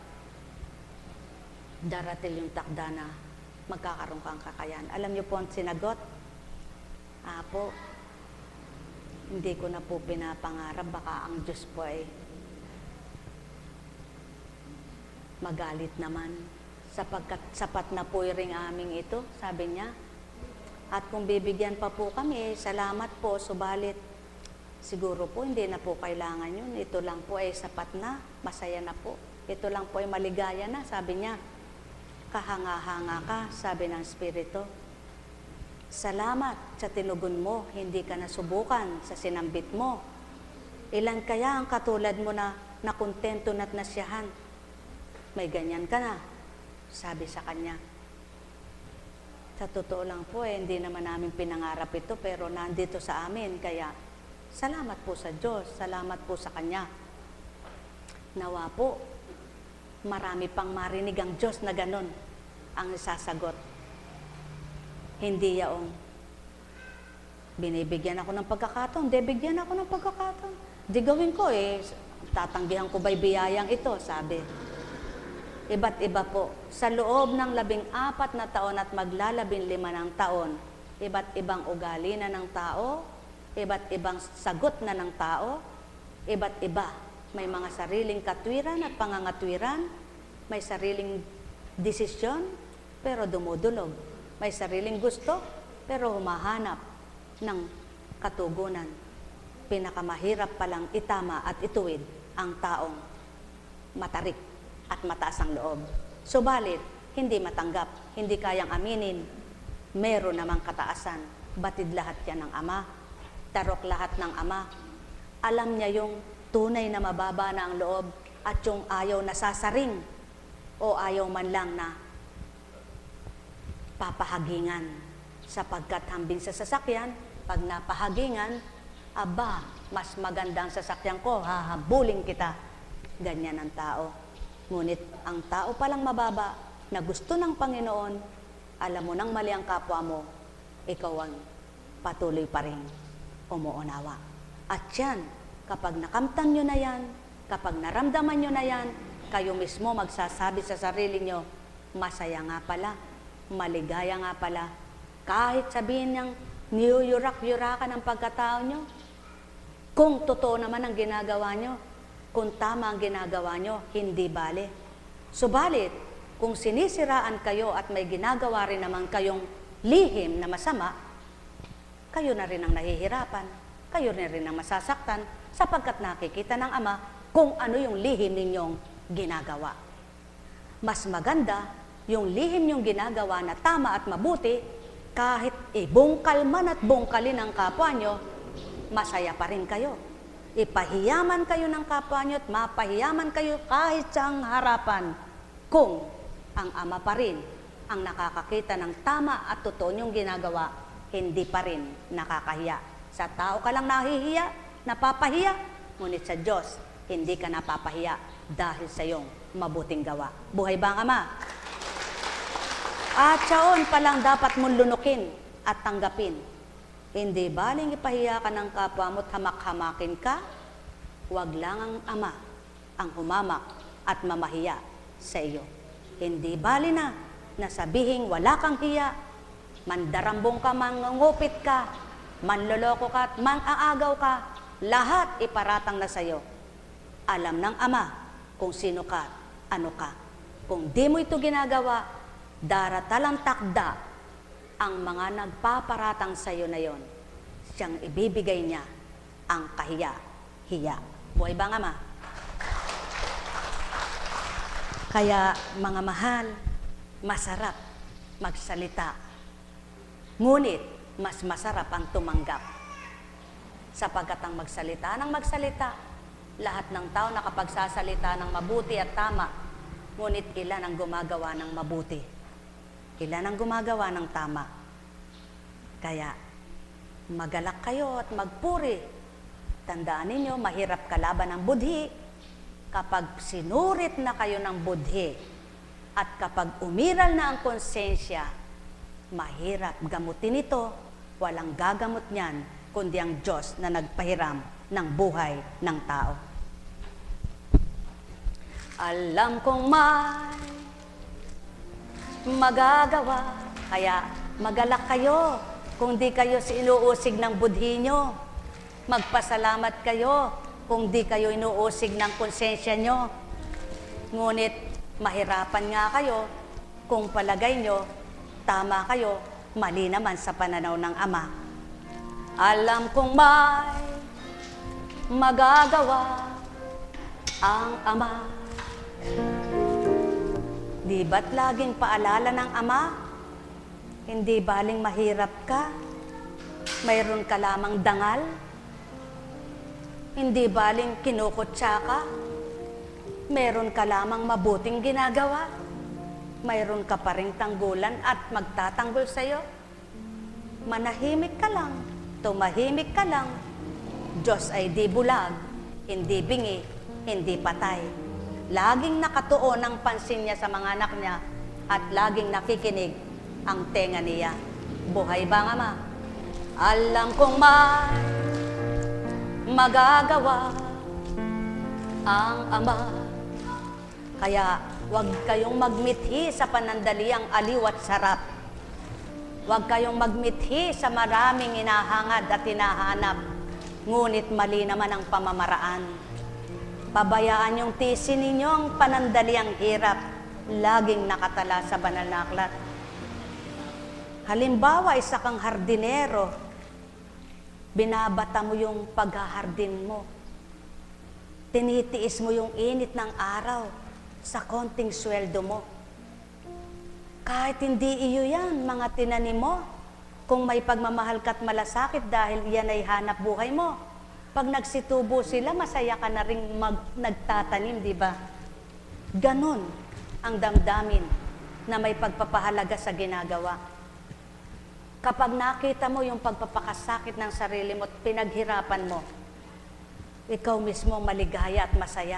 Speaker 2: darating yung takda na magkakaroon kang kakayahan. Alam niyo po ang sinagot? Apo, hindi ko na po pinapangarap, baka ang Diyos po ay magalit naman. Sapagkat sapat na po ring aming ito, sabi niya. At kung bibigyan pa po kami, salamat po, subalit siguro po hindi na po kailangan yun. Ito lang po ay sapat na, masaya na po. Ito lang po ay maligaya na, sabi niya. Kahanga-hanga ka, sabi ng Espiritu. Salamat sa tinugon mo, hindi ka nasubukan sa sinambit mo. Ilan kaya ang katulad mo na nakontento na't nasiyahan? May ganyan ka na, sabi sa kanya. Sa totoo lang po, hindi naman namin pinangarap ito, pero nandito sa amin, kaya salamat po sa Diyos, salamat po sa Kanya. Nawa po, marami pang marinig ang Diyos na ganun ang isasagot. Hindi yaong binibigyan ako ng pagkakataon, bigyan ako ng pagkakataon. Di gawin ko tatanggihan ko ba'y biyayang ito, sabi. Iba't iba po. Sa loob ng 14 na taon at magla-15 ng taon, iba't ibang ugali na ng tao, iba't ibang sagot na ng tao, iba't iba. May mga sariling katwiran at pangangatwiran, may sariling desisyon, pero dumudulog. May sariling gusto, pero humahanap ng katugunan. Pinakamahirap palang itama at ituwid ang taong matarik at mataas ang loob. Subalit, hindi matanggap, hindi kayang aminin, meron namang kataasan. Batid lahat yan ng Ama, tarok lahat ng Ama. Alam niya yung tunay na mababa na ang loob at yung ayaw na sasaring o ayaw man lang na papahagingan. Sapagkat hambing sa sasakyan, pag napahagingan, aba, mas magandang sasakyan ko, hahabulin kita. Ganyan ang tao. Ngunit ang tao palang mababa na gusto ng Panginoon, alam mo nang mali ang kapwa mo, ikaw ang patuloy pa rin umuunawa. At yan, kapag nakamtan nyo na yan, kapag naramdaman nyo na yan, kayo mismo magsasabi sa sarili nyo, masaya nga pala, maligaya nga pala. Kahit sabihin niyang niyuyurak-yurakan ang pagkatao nyo, kung totoo naman ang ginagawa nyo, kung tama ang ginagawa nyo, hindi bale. Subalit, kung sinisiraan kayo at may ginagawa rin naman kayong lihim na masama, kayo na rin ang nahihirapan, kayo na rin ang masasaktan, sapagkat nakikita ng Ama kung ano yung lihim ninyong ginagawa. Mas maganda yung lihim yung ginagawa na tama at mabuti, kahit ibungkal man at bungkalin ang kapwa nyo, masaya pa rin kayo. Ipahiyaman kayo ng kapwa nyo at mapahiyaman kayo kahit sa ang harapan, kung ang Ama pa rin ang nakakakita ng tama at totoo niyong ginagawa, hindi pa rin nakakahiya. Sa tao ka lang nahihiya, napapahiya, ngunit sa Diyos, hindi ka napapahiya dahil sa iyong mabuting gawa. Buhay ba ang Ama? At siyaon pa lang dapat mong lunukin at tanggapin. Hindi baling ipahiya ka ng kapwa mo't hamak-hamakin ka, huwag lang ang Ama ang humamak at mamahiya sa iyo. Hindi bali na sabihing wala kang hiya, mandarambong ka, mangungupit ka, manloloko ka at mang-aagaw ka, lahat iparatang na sa iyo. Alam ng Ama kung sino ka, ano ka. Kung di mo ito ginagawa, daratalang takda ang mga nagpaparatang sa iyo na yon. Siyang ibibigay niya ang kahiya-hiya. Buhay ba ang Ama? Kaya mga mahal, masarap magsalita. Ngunit mas masarap ang tumanggap. Sapagkat ang magsalita ng magsalita, lahat ng tao nakapagsasalita ng mabuti at tama, ngunit ilan ang gumagawa ng mabuti? Ilan ang gumagawa ng tama? Kaya magalak kayo at magpuri. Tandaan ninyo, mahirap kalaban ng budhi. Kapag sinurit na kayo ng budhi at kapag umiral na ang konsensya, mahirap gamutin ito. Walang gagamot niyan, kundi ang Diyos na nagpahiram ng buhay ng tao. Alam kong may magagawa, kaya magalak kayo kung di kayo sinuusig ng budhi nyo. Magpasalamat kayo kung di kayo inuusig ng konsensya nyo. Ngunit mahirapan nga kayo kung palagay nyo, tama kayo, mali naman sa pananaw ng Ama. Alam kong may magagawa ang Ama. Di ba't laging paalala ng Ama? Hindi baling mahirap ka? Mayroon ka lamang dangal? Hindi baling kinukutsa ka? Meron ka lamang mabuting ginagawa? Mayroon ka pa ring tanggulan at magtatanggol sa'yo? Manahimik ka lang, tumahimik ka lang. Diyos ay di bulag, hindi bingi, hindi patay. Laging nakatuon ang pansin niya sa mga anak niya at laging nakikinig ang tenga niya. Buhay ba ang Ama? Alam kong may magagawa ang Ama. Kaya huwag kayong magmithi sa panandaliang aliw at sarap. Huwag kayong magmithi sa maraming hinahangad at hinahanap. Ngunit mali naman ang pamamaraan. Pabayaan yung tisin ninyo ang panandaliang hirap, laging nakatala sa banal na aklat. Halimbawa, isa kang hardinero, binabata mo yung paghahardin mo. Tinitiis mo yung init ng araw sa konting sweldo mo. Kahit hindi iyo yan, mga tinanim mo, kung may pagmamahal ka't malasakit dahil yan ay hanap buhay mo. Pag nagsitubo sila, masaya ka na rin nagtatanim, di ba? Ganon ang damdamin na may pagpapahalaga sa ginagawa. Kapag nakita mo yung pagpapakasakit ng sarili mo at pinaghirapan mo, ikaw mismo maligaya at masaya.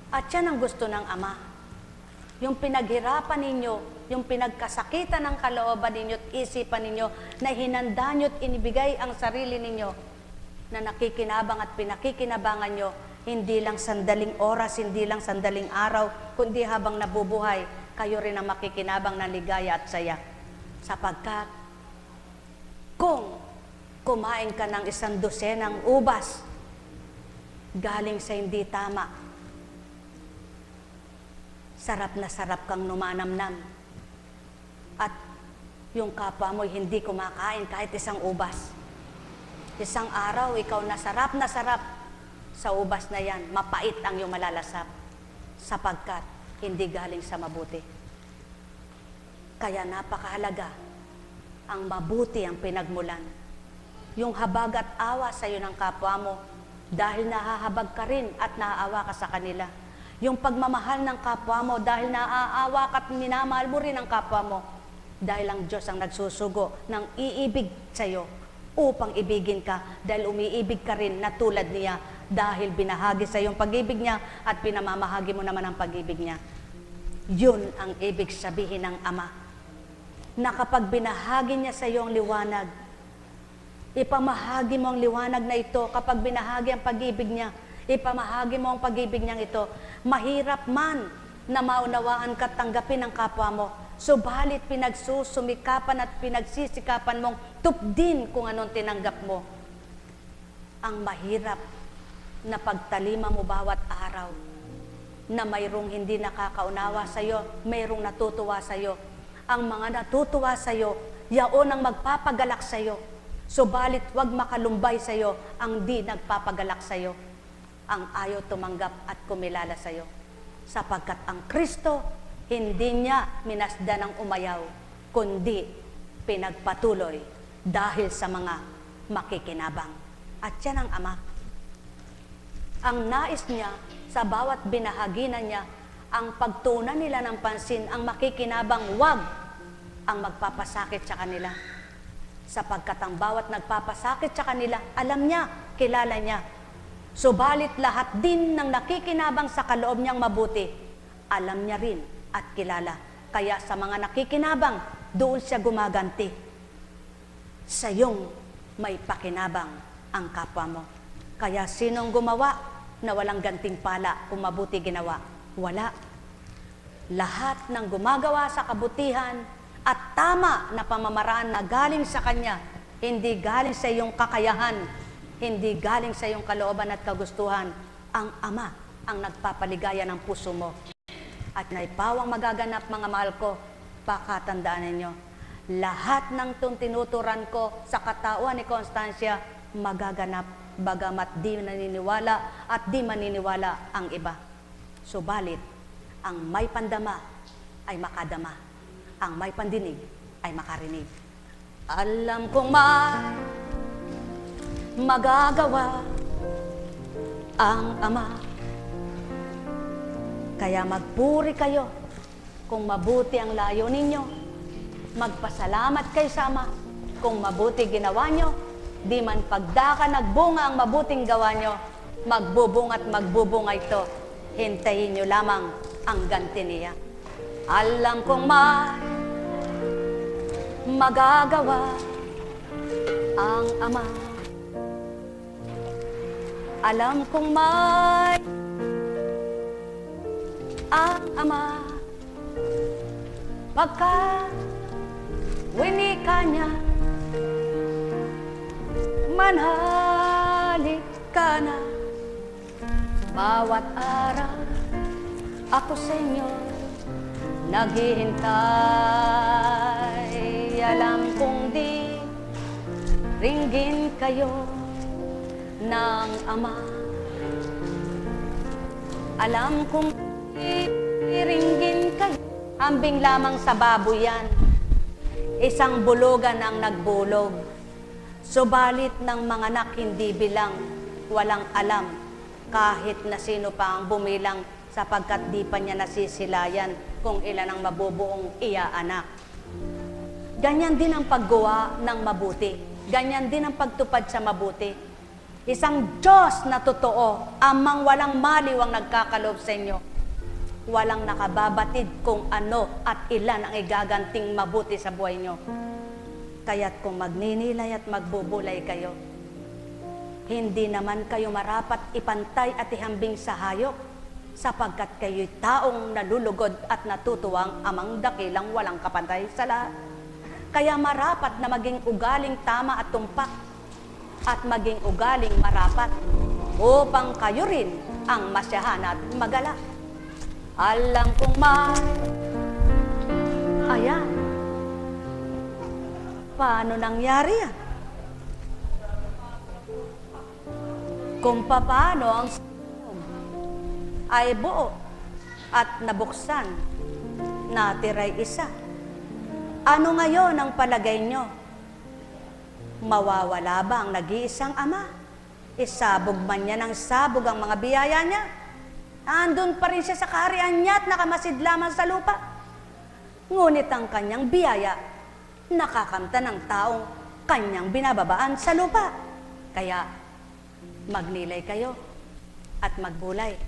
Speaker 2: At yan ang gusto ng Ama. Yung pinaghirapan ninyo, yung pinagkasakitan ng kalooban ninyo at isipan ninyo, na hinanda nyo at inibigay ang sarili ninyo, na nakikinabang at pinakikinabangan nyo, hindi lang sandaling oras, hindi lang sandaling araw, kundi habang nabubuhay, kayo rin ang makikinabang ng ligaya at saya. Sapagkat kung kumain ka ng 100 ubas, galing sa hindi tama, sarap na sarap kang numanamnam. At yung kapwa mo'y hindi kumakain kahit 1 ubas. Isang araw, ikaw na sarap sa ubas na yan, mapait ang iyong malalasap, sapagkat hindi galing sa mabuti. Kaya napakahalaga, ang mabuti ang pinagmulan. Yung habag at awa sa iyo ng kapwa mo, dahil nahahabag ka rin at naaawa ka sa kanila. Yung pagmamahal ng kapwa mo, dahil naaawa ka at minamahal mo rin ang kapwa mo, dahil ang Diyos ang nagsusugo ng iibig sa iyo upang ibigin ka, dahil umiibig ka rin na tulad niya, dahil binahagi sa iyong pag-ibig niya at pinamamahagi mo naman ang pag-ibig niya. Yun ang ibig sabihin ng Ama, na kapag binahagi niya sa iyo ang liwanag, ipamahagi mo ang liwanag na ito. Kapag binahagi ang pag-ibig niya, ipamahagi mo ang pag-ibig niyang ito. Mahirap man na maunawaan ka, tanggapin ng kapwa mo, subalit pinagsusumikapan at pinagsisikapan mong tupdin kung anong tinanggap mo. Ang mahirap na pagtalima mo bawat araw, na mayroong hindi nakakaunawa sa iyo, mayroong natutuwa sa iyo. Ang mga natutuwa sa iyo, yaon ang magpapagalak sa iyo. Subalit wag makalumbay sa iyo ang di nagpapagalak sa iyo, ang ayaw tumanggap at kumilala sa iyo. Sapagkat ang Kristo, hindi niya minasdan ng umayaw, kundi pinagpatuloy dahil sa mga makikinabang. At yan ang Ama. Ang nais niya sa bawat binahaginan niya, ang pagtuunan nila ng pansin, ang makikinabang, wag ang magpapasakit sa kanila. Sapagkat ang bawat nagpapasakit sa kanila, alam niya, kilala niya. Subalit lahat din ng nakikinabang sa kaloob niyang mabuti, alam niya rin at kilala. Kaya sa mga nakikinabang, doon siya gumaganti. Sa iyong may pakinabang ang kapwa mo. Kaya sinong gumawa na walang gantimpala kung mabuti ginawa? Wala. Lahat ng gumagawa sa kabutihan at tama na pamamaraan na galing sa Kanya, hindi galing sa iyong kakayahan, hindi galing sa iyong kalooban at kagustuhan. Ang Ama ang nagpapaligaya ng puso mo. At naipawang magaganap, mga mahal ko, pakatandaan ninyo, lahat ng tinuturan ko sa katauhan ni Constancia, magaganap, bagamat di naniniwala at di maniniwala ang iba. Subalit, ang may pandama ay makadama, ang may pandinig ay makarinig. Alam kong magagawa ang Ama. Kaya magpuri kayo kung mabuti ang layo ninyo. Magpasalamat kayo sa Ama kung mabuti ginawa nyo. Di man pagdaka nagbunga ang mabuting gawa nyo, magbubunga at magbubunga ito. Hintayin nyo lamang ang ganti niya. Alam kong magagawa ang Ama. Alam kong ang Ama, pagka winika niya, manhalik ka na. Bawat araw ako sa inyo naghihintay. Alam kong di ringgin kayo ng Ama. Alam kong iringgin kayo. Ambing lamang sa baboy yan. Isang bulugan ang nagbulog. Subalit ng mga anak hindi bilang, walang alam, kahit na sino pa ang bumilang, sapagkat di pa niya nasisilayan kung ilan ang mabubuong iya-anak. Ganyan din ang paggawa ng mabuti. Ganyan din ang pagtupad sa mabuti. Isang Diyos na totoo, amang walang maliw ang nagkakaloob sa inyo. Walang nakababatid kung ano at ilan ang igaganting mabuti sa buhay nyo. Kaya't kung magninilay at magbubulay kayo, hindi naman kayo marapat ipantay at ihambing sa hayop. sapagkat kayo'y taong nalulugod at natutuwang amang dakilang walang kapantay sa lahat. Kaya marapat na maging ugaling tama at tumpak at maging ugaling marapat upang kayo rin ang masyahan at magalak. Alam kong ayan. Paano nangyari yan? Kung paano ang ay buo at nabuksan, natiray isa. Ano ngayon ang palagay nyo? Mawawala ba ang nag-iisang ama? Isabog man niya ng sabog ang mga biyaya niya? Andun pa rin siya sa kaharian niya at nakamasid lamang sa lupa. Ngunit ang kanyang biyaya, nakakamta ng taong kanyang binababaan sa lupa. Kaya, magnilay kayo at magbulay.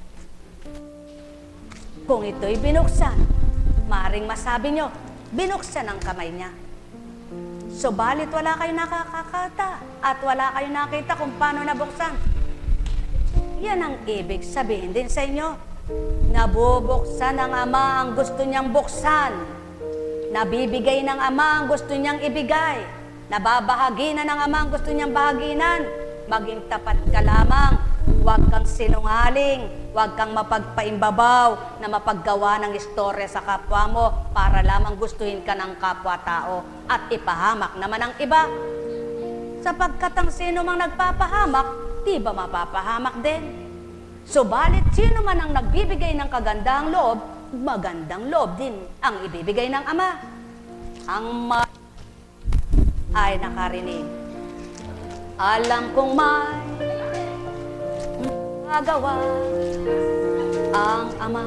Speaker 2: Kung ito'y binuksan, maaaring masabi nyo, binuksan ang kamay niya. Subalit wala kayo nakakakata at wala kayo nakita kung paano nabuksan. Yan ang ibig sabihin din sa inyo. Nabubuksan ng Ama ang gusto niyang buksan. Nabibigay ng Ama ang gusto niyang ibigay. Nababahagi na ng Ama ang gusto niyang bahaginan. Maging tapat ka lamang. Huwag kang sinungaling. Huwag kang mapagpaimbabaw na mapaggawa ng istorya sa kapwa mo para lamang gustuhin ka ng kapwa-tao at ipahamak naman ang iba. Sapagkat ang sino mang nagpapahamak, di ba mapapahamak din? Subalit sino man ang nagbibigay ng kagandahang loob, magandang loob din ang ibibigay ng Ama. Ang ay nakarinig. Alam kong may magawa ang Ama.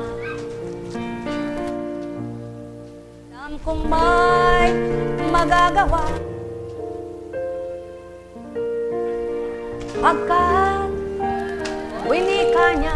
Speaker 2: Alam kong may magagawa pagkat winika niya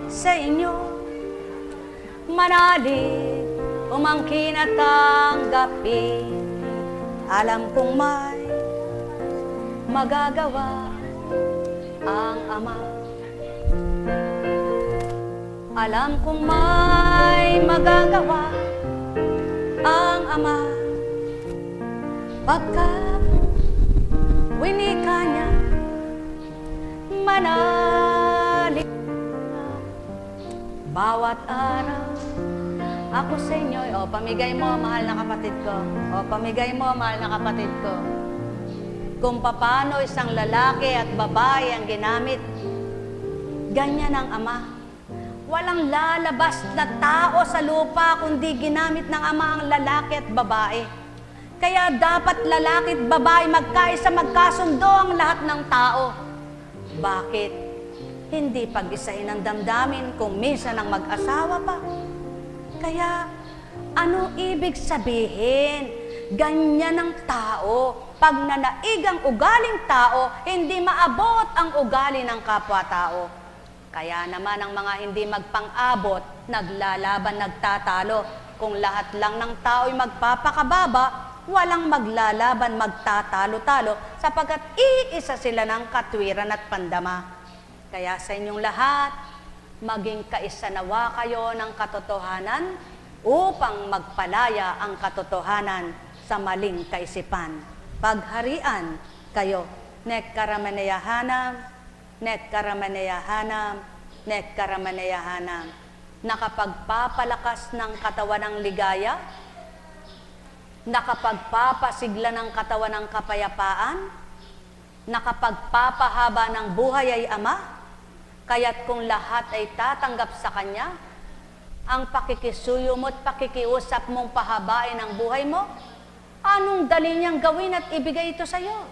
Speaker 2: sa inyo, manalig, umangkin at tanggapin. Alam kong may magagawa ang Ama. Alam kong may magagawa ang Ama. Pagkat winika niya, manalig bawat araw. Ako sa inyo, pamigay mo, mahal na kapatid ko. Pamigay mo, mahal na kapatid ko. Kung paano isang lalaki at babae ang ginamit, ganyan ang Ama. Walang lalabas na tao sa lupa kundi ginamit ng Ama ang lalaki at babae. Kaya dapat lalaki at babae magkaisa, magkasundo ang lahat ng tao. Bakit? Hindi pag-isahin ang damdamin kung minsan ang mag-asawa pa. Kaya, ano ibig sabihin? Ganyan ang tao. Pag nanaigang ugaling tao, hindi maabot ang ugali ng kapwa-tao. Kaya naman ang mga hindi magpang-abot, naglalaban, nagtatalo. Kung lahat lang ng tao'y magpapakababa, walang maglalaban, magtatalo-talo, sapagkat iisa sila ng katwiran at pandama. Kaya sa inyong lahat, maging kaisanawa kayo ng katotohanan upang magpalaya ang katotohanan sa maling kaisipan. Pagharian kayo. Nek karamanayahanam, nek karamanayahanam, nek karamanayahanam. Nakapagpapalakas ng katawan ng ligaya, nakapagpapasigla ng katawan ng kapayapaan, nakapagpapahaba ng buhay ay Ama. Kaya't kung lahat ay tatanggap sa Kanya, ang pakikisuyo mo at pakikiusap mong pahabain ang buhay mo, anong dali niyang gawin at ibigay ito sa iyo?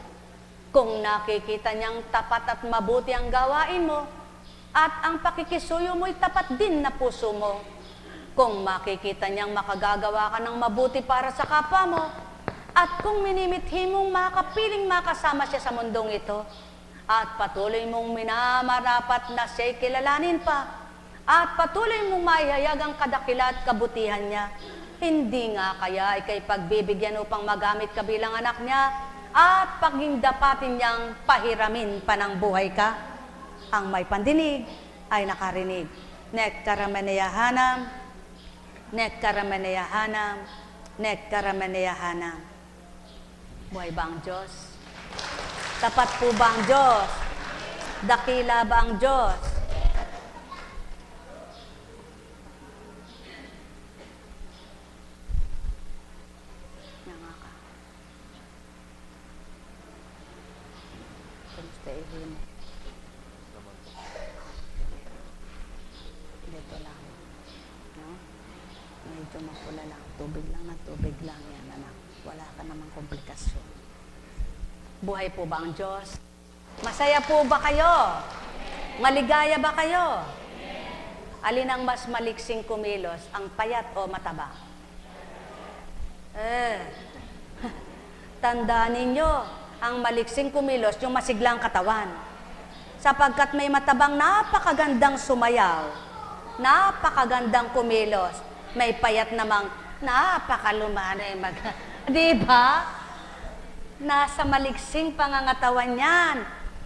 Speaker 2: Kung nakikita niyang tapat at mabuti ang gawain mo, at ang pakikisuyo mo'y tapat din na puso mo. Kung makikita niyang makagagawa ka ng mabuti para sa kapwa mo, at kung minimithi mong makapiling makasama siya sa mundong ito, at patuloy mong minamarapat na siya'y kilalanin pa, at patuloy mong maihayag ang kadakila at kabutihan niya, hindi nga kaya ikay pagbibigyan upang magamit ka bilang anak niya, at paghindapatin niyang pahiramin pa ng buhay ka. Ang may pandinig ay nakarinig. Nektarameneyahanam, nektarameneyahanam, nektarameneyahanam. Buhay ba ang Diyos? Tapat po ba ang Diyos? Dakila ba ang Diyos? Nga ka. Kamusta ihin mo? Dito lang. No? Medyo mapula lang. Tubig lang yan, anak. Wala ka namang komplikasyon. Buhay po ba ang Diyos? Masaya po ba kayo? Maligaya ba kayo? Alin ang mas maliksing kumilos, ang payat o mataba? Tandaan ninyo, ang maliksing kumilos, yung masiglang katawan. Sapagkat may matabang napakagandang sumayaw, napakagandang kumilos, may payat namang napakalumanay Di ba? Nasa maliksing pangangatawan yan.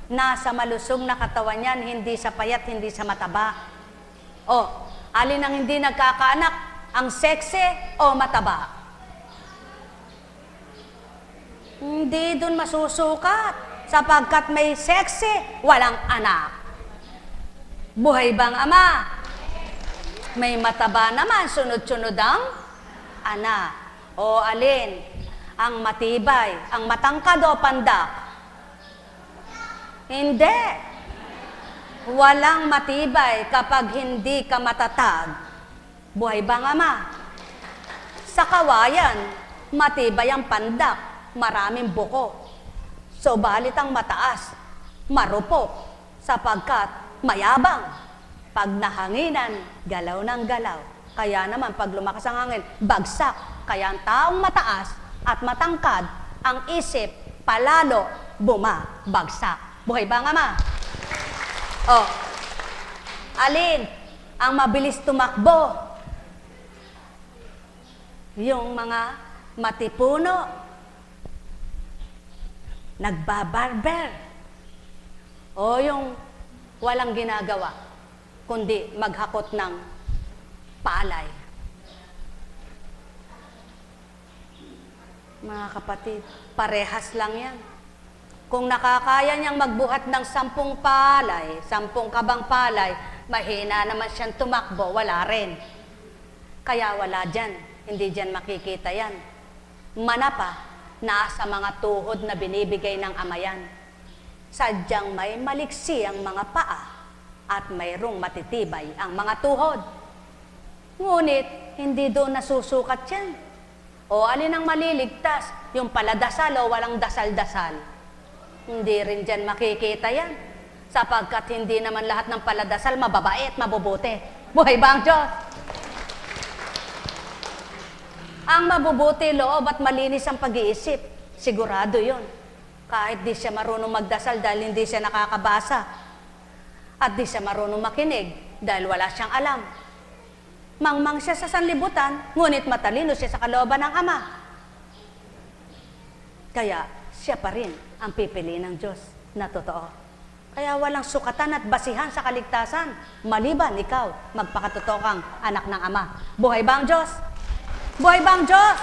Speaker 2: Nasa malusog na katawan yan, hindi sa payat, hindi sa mataba. O, alin ang hindi nagkakaanak? Ang seksi o mataba? Hindi dun masusukat. Sapagkat may seksi, walang anak. Buhay bang ama? May mataba naman, sunod-sunod ang anak. O alin? Ang matibay, ang matangkad o pandak? Hindi. Walang matibay kapag hindi ka matatag. Buhay bang ama? Sa kawayan, matibay ang pandak, maraming buko. Subalit ang mataas, marupok, sapagkat mayabang. Pag nahanginan, galaw ng galaw. Kaya naman, pag lumakas ang hangin, bagsak. Kaya ang taong mataas at matangkad, ang isip palalo bumabagsak. Buhay ba nga ma? O, alin ang mabilis tumakbo? Yung mga matipuno, nagbabarber, o yung walang ginagawa, kundi maghakot ng palay. Mga kapatid, parehas lang yan. Kung nakakaya niyang magbuhat ng 10 palay, 10 kabang palay, mahina naman siyang tumakbo, wala rin. Kaya wala dyan, hindi dyan makikita yan. Manapa, nasa mga tuhod na binibigay ng ama yan. Sadyang may maliksi ang mga paa at mayroong matitibay ang mga tuhod. Ngunit, hindi doon nasusukat yan. O alin ang maliligtas? Yung paladasal o walang dasal-dasal? Hindi rin dyan makikita yan. Sapagkat hindi naman lahat ng paladasal mababait, mabubuti. Buhay ba ang Diyos? Ang mabubuti loob at malinis ang pag-iisip, sigurado yon. Kahit di siya marunong magdasal dahil hindi siya nakakabasa. At di siya marunong makinig dahil wala siyang alam. Mangmang siya sa sanlibutan, ngunit matalino siya sa kalooban ng Ama. Kaya siya pa rin ang pipiliin ng Diyos na totoo. Kaya walang sukatan at basihan sa kaligtasan, maliban ikaw magpakatotoo kang anak ng Ama. Buhay ba ang Diyos? Buhay ba ang Diyos?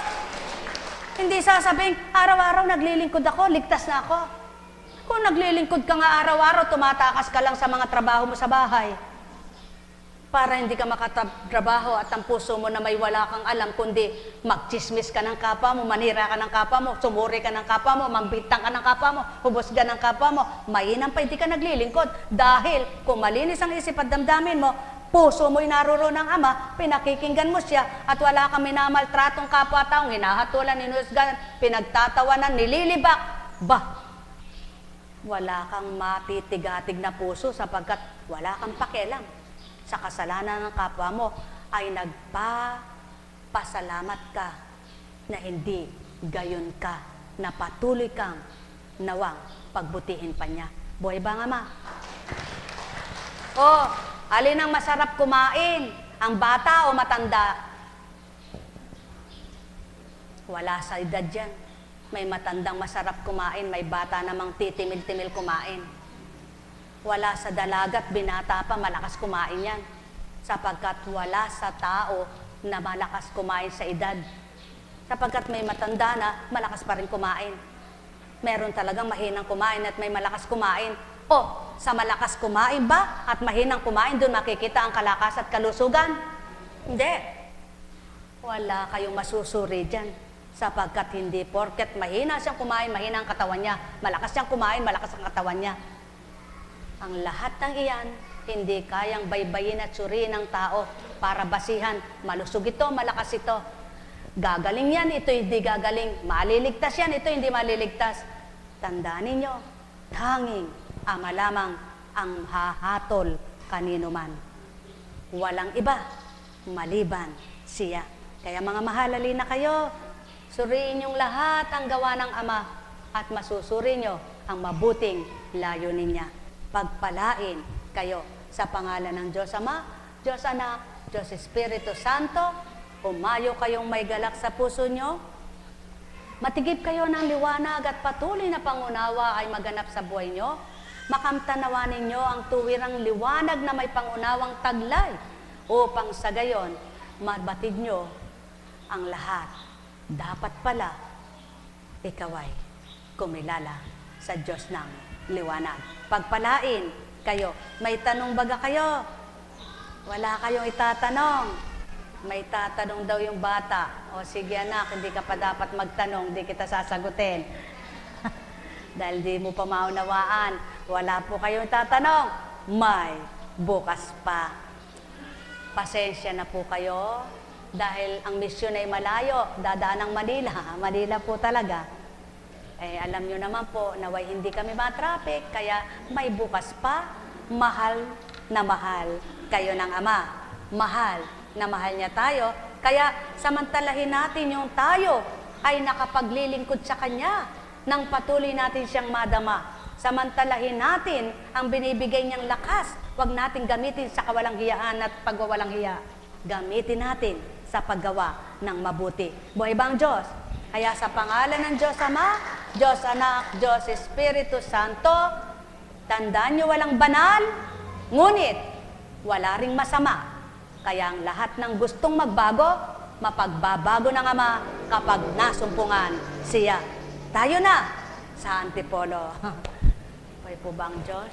Speaker 2: Hindi sasabing, araw-araw naglilingkod ako, ligtas na ako. Kung naglilingkod ka nga araw-araw, tumatakas ka lang sa mga trabaho mo sa bahay. Para hindi ka makatrabaho at ang puso mo na may wala kang alam, kundi magchismis ka ng kapwa mo, manira ka ng kapwa mo, sumuri ka ng kapwa mo, mambintang ka ng kapwa mo, hubosgan ng kapwa mo, mainam pa hindi ka naglilingkod. Dahil kung malinis ang isip at damdamin mo, puso mo'y naroon ng Ama, pinakikinggan mo siya, at wala kang minamaltratong kapwa-taong, hinahatulan, hinusgan, pinagtatawanan, nililibak. Bah, Wala kang matitigatig na puso sapagkat wala kang pakialam sa kasalanan ng kapwa mo, ay nagpapasalamat ka na hindi gayon ka, na patuloy kang nawang pagbutihin pa niya. Buhay ba nga, Ma? O, alin ang masarap kumain? Ang bata o matanda? Wala sa edad yan. May matandang masarap kumain, may bata namang titimil-timil kumain. Wala sa dalagat, binata pa, malakas kumain yan. Sapagkat wala sa tao na malakas kumain sa edad. Sapagkat may matanda na, malakas pa rin kumain. Meron talagang mahinang kumain at may malakas kumain. O, sa malakas kumain ba at mahinang kumain, doon makikita ang kalakas at kalusugan? Hindi. Wala kayong masusuri dyan. Sapagkat hindi porket mahina siyang kumain, mahina ang katawan niya. Malakas siyang kumain, malakas ang katawan niya. Ang lahat ng iyan, hindi kayang baybayin at suriin ng tao para basihan. Malusog ito, malakas ito. Gagaling yan, ito hindi gagaling. Maliligtas yan, ito hindi maliligtas. Tandaan ninyo, tanging Ama lamang ang hahatol kanino man. Walang iba, maliban siya. Kaya mga mahalali na kayo, suriin niyong lahat ang gawa ng Ama at masusuri niyo ang mabuting layunin niya. Pagpalain kayo sa pangalan ng Diyos Ama, Diyos Anak, Diyos Espiritu Santo. Umayo kayong may galak sa puso niyo. Matigib kayo ng liwanag at patuloy na pangunawa ay maganap sa buhay niyo. Makamtanawa ninyo ang tuwirang liwanag na may pangunawang taglay upang sa gayon mabatid nyo ang lahat. Dapat pala, ikaw ay kumilala sa Diyos ng liwanag. Pagpalain kayo. May tanong baga kayo? Wala kayong itatanong. May tatanong daw yung bata. O sige anak, hindi ka pa dapat magtanong, hindi kita sasagutin. Dahil di mo pa maunawaan. Wala po kayong tatanong. May bukas pa. Pasensya na po kayo. Dahil ang misyon ay malayo. Dadaan ng Manila. Manila po talaga. Alam nyo naman po, naway hindi kami matraffic. Kaya may bukas pa. Mahal na mahal kayo ng Ama. Mahal na mahal niya tayo. Kaya samantalahin natin yung tayo ay nakapaglilingkod sa Kanya nang patuloy natin siyang madama. Samantalahin natin ang binibigay niyang lakas. Huwag natin gamitin sa kawalang hiyaan at pagwawalang hiya. Gamitin natin sa paggawa ng mabuti. Buhay ba ang Diyos? Kaya sa pangalan ng Diyos Ama, Diyos Anak, Diyos Espiritu Santo, tandaan niyo walang banal, ngunit wala ring masama. Kaya ang lahat ng gustong magbago, mapagbabago ng Ama kapag nasumpungan siya. Tayo na sa Antipolo. Buhay po ba ang Diyos?